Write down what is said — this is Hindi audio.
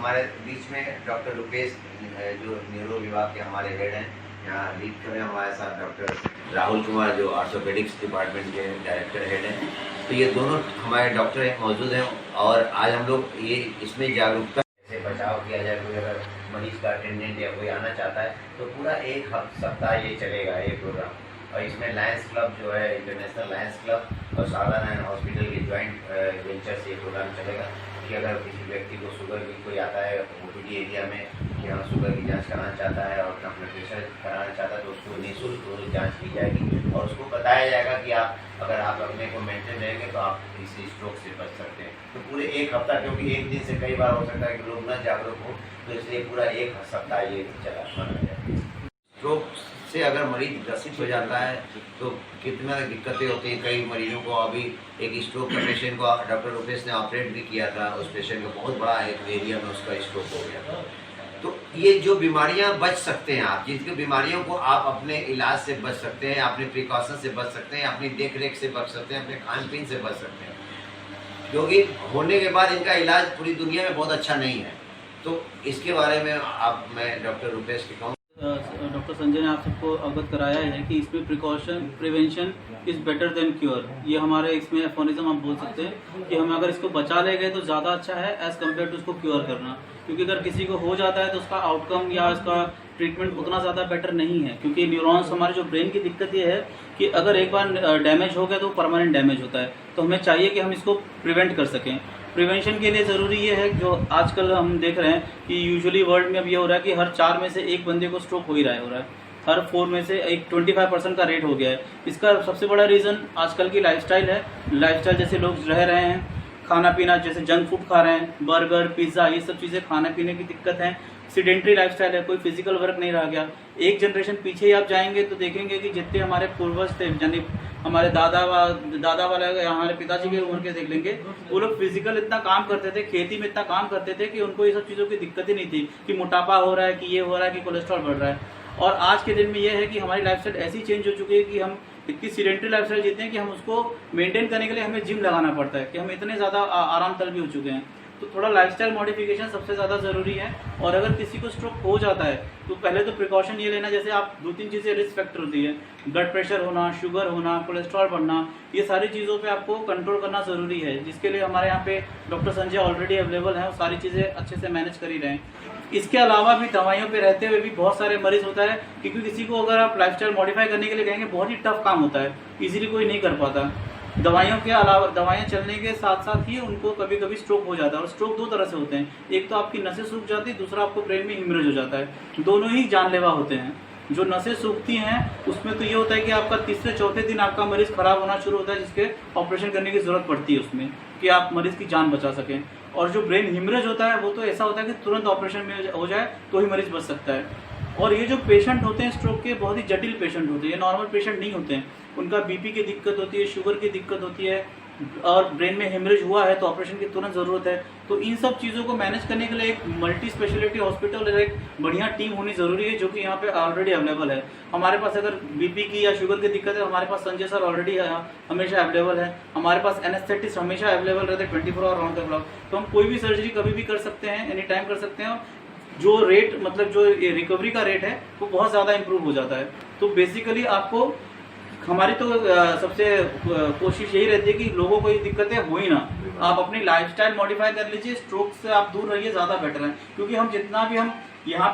हमारे बीच में डॉक्टर रुपेश जो न्यूरो विभाग के हमारे हेड हैं, यहाँ लीड कर रहे हैं हमारे साथ डॉक्टर राहुल कुमार जो ऑर्थोपेडिक्स डिपार्टमेंट के डायरेक्टर हेड हैं। तो ये दोनों हमारे डॉक्टर मौजूद हैं और आज हम लोग ये इसमें जागरूकता से बचाव किया जाए। कोई अगर मरीज का अटेंडेंट या कोई आना चाहता है तो पूरा एक सप्ताह ये चलेगा ये प्रोग्राम। और इसमें लायंस क्लब जो है इंटरनेशनल लायंस क्लब और साधारण हॉस्पिटल के ज्वाइंट वेंचर से ये प्रोग्राम चलेगा कि अगर किसी व्यक्ति को शुगर की कोई आता है ओपीडी एरिया में कि हाँ शुगर की जांच कराना चाहता है और अपना ब्लड प्रेशर कराना चाहता है तो उसको निःशुल्क जांच की जाएगी और उसको बताया जाएगा कि अगर आप अपने को मेंटेन रहेंगे तो आप इसी स्ट्रोक से बच सकते हैं। तो पूरे एक हफ्ता, क्योंकि एक दिन से कई बार हो सकता है कि लोग न जागरूक हो, तो इसलिए पूरा एक सप्ताह ये चला माना जाए। स्ट्रोक से अगर मरीज ग्रसित हो जाता है तो कितना दिक्कतें होती हैं। कई मरीजों को अभी एक स्ट्रोक का पेशेंट को डॉक्टर रुपेश ने ऑपरेट भी किया था, उस पेशेंट को बहुत बड़ा एक एरिया में उसका स्ट्रोक हो गया था। तो ये जो बीमारियां बच सकते हैं आप, जिनकी बीमारियों को आप अपने इलाज से बच सकते हैं, अपने प्रिकॉशन से बच सकते हैं, अपनी देख रेख से बच सकते हैं, अपने खान पीन से बच सकते हैं, क्योंकि होने के बाद इनका इलाज पूरी दुनिया में बहुत अच्छा नहीं है। तो इसके बारे में मैं डॉक्टर रुपेश के कहूँ। डॉक्टर संजय ने आप सबको अवगत कराया है कि इसमें precaution prevention is better than cure. ये हमारे इसमें एफोनिज्म आप बोल सकते हैं कि हम अगर इसको बचा ले गए तो ज़्यादा अच्छा है एज़ कम्पेयर टू उसको क्योर करना। क्योंकि अगर किसी को हो जाता है तो उसका आउटकम या उसका ट्रीटमेंट उतना ज़्यादा बेटर नहीं है, क्योंकि न्यूरॉन्स हमारे जो ब्रेन की दिक्कत ये है कि अगर एक बार डैमेज हो गया तो परमानेंट डैमेज होता है। तो हमें चाहिए कि हम इसको प्रिवेंट कर सकें। प्रिवेंशन के लिए ज़रूरी ये है जो आजकल हम देख रहे हैं कि यूजुअली वर्ल्ड में अब ये हो रहा है कि हर 4 में से एक बंदे को स्ट्रोक हो ही रहा है। हर 4 में से एक 25% का रेट हो गया है। इसका सबसे बड़ा रीज़न आजकल की लाइफस्टाइल है। लाइफस्टाइल जैसे लोग रह रहे हैं, खाना पीना जैसे जंक फूड खा रहे हैं, बर्गर पिज़्ज़ा ये सब चीज़ें खाने पीने की दिक्कत है। सीडेंट्री लाइफस्टाइल है, कोई फिजिकल वर्क नहीं रह गया। एक जनरेशन पीछे ही आप जाएंगे तो देखेंगे कि जितने हमारे पूर्वज थे, यानी हमारे दादा वाले हमारे पिताजी की उम्र के देख लेंगे, वो लोग फिजिकल इतना काम करते थे, खेती में इतना काम करते थे कि उनको ये सब चीज़ों की दिक्कत ही नहीं थी कि मोटापा हो रहा है, कि ये हो रहा है, कि कोलेस्ट्रॉल बढ़ रहा है। और आज के दिन में ये है कि हमारी लाइफस्टाइल ऐसी चेंज हो चुकी है कि हम इतनी सीडेंट्री लाइफस्टाइल जीते हैं कि हम उसको मेंटेन करने के लिए हमें जिम लगाना पड़ता है, कि हम इतने ज़्यादा आराम तलब हो चुके हैं। तो थोड़ा लाइफस्टाइल मॉडिफिकेशन सबसे ज़्यादा ज़रूरी है। और अगर किसी को स्ट्रोक हो जाता है तो पहले तो प्रिकॉशन ये लेना, जैसे आप 2-3 चीज़ें रिस्क फैक्टर होती है, ब्लड प्रेशर होना, शुगर होना, कोलेस्ट्रॉल बढ़ना, ये सारी चीज़ों पे आपको कंट्रोल करना ज़रूरी है, जिसके लिए हमारे यहाँ पे डॉक्टर संजय ऑलरेडी अवेलेबल हैं, वो सारी चीज़ें अच्छे से मैनेज कर ही रहे हैं। इसके अलावा भी दवाइयों पे रहते हुए भी बहुत सारे मरीज होता है, क्योंकि किसी को अगर आप लाइफस्टाइल मॉडिफाई करने के लिए कहेंगे बहुत ही टफ काम होता है, इजीली कोई नहीं कर पाता। दवाइयों के अलावा दवाइयाँ चलने के साथ साथ ही उनको कभी कभी स्ट्रोक हो जाता है। और स्ट्रोक 2 तरह से होते हैं, एक तो आपकी नसें सूख जाती है, दूसरा आपको ब्रेन में हिमरेज हो जाता है। दोनों ही जानलेवा होते हैं। जो नसें सूखती हैं उसमें तो ये होता है कि आपका तीसरे चौथे दिन आपका मरीज खराब होना शुरू होता है, जिसके ऑपरेशन करने की जरूरत पड़ती है उसमें, कि आप मरीज की जान बचा सकें। और जो ब्रेन हिमरेज होता है वो तो ऐसा होता है कि तुरंत ऑपरेशन में हो जाए तो ही मरीज बच सकता है। और ये जो पेशेंट होते हैं स्ट्रोक के, बहुत ही जटिल पेशेंट होते हैं, ये नॉर्मल पेशेंट नहीं होते हैं। उनका बीपी की दिक्कत होती है, शुगर की दिक्कत होती है, और ब्रेन में हेमरेज हुआ है तो ऑपरेशन की तुरंत ज़रूरत है। तो इन सब चीज़ों को मैनेज करने के लिए एक मल्टी स्पेशलिटी हॉस्पिटल और एक बढ़िया टीम होनी ज़रूरी है, जो कि यहाँ पे ऑलरेडी अवेलेबल है। हमारे पास अगर बीपी की या शुगर की दिक्कत है, हमारे पास संजय सर ऑलरेडी हमेशा अवेलेबल है। हमारे पास एनेस्थेटिस्ट हमेशा अवेलेबल रहते हैं 24 आवर राउंड द क्लॉक। तो हम कोई भी सर्जरी कभी भी कर सकते हैं, एनी टाइम कर सकते हैं। जो रेट, मतलब जो रिकवरी का रेट है वो बहुत ज़्यादा इंप्रूव हो जाता है। तो बेसिकली आपको हमारी तो सबसे कोशिश यही रहती है कि लोगों को ये दिक्कतें हो ही ना। आप अपनी लाइफस्टाइल मॉडिफाई कर लीजिए, स्ट्रोक से आप दूर रहिए, ज़्यादा बेटर है। क्योंकि हम जितना भी हम यहाँ पे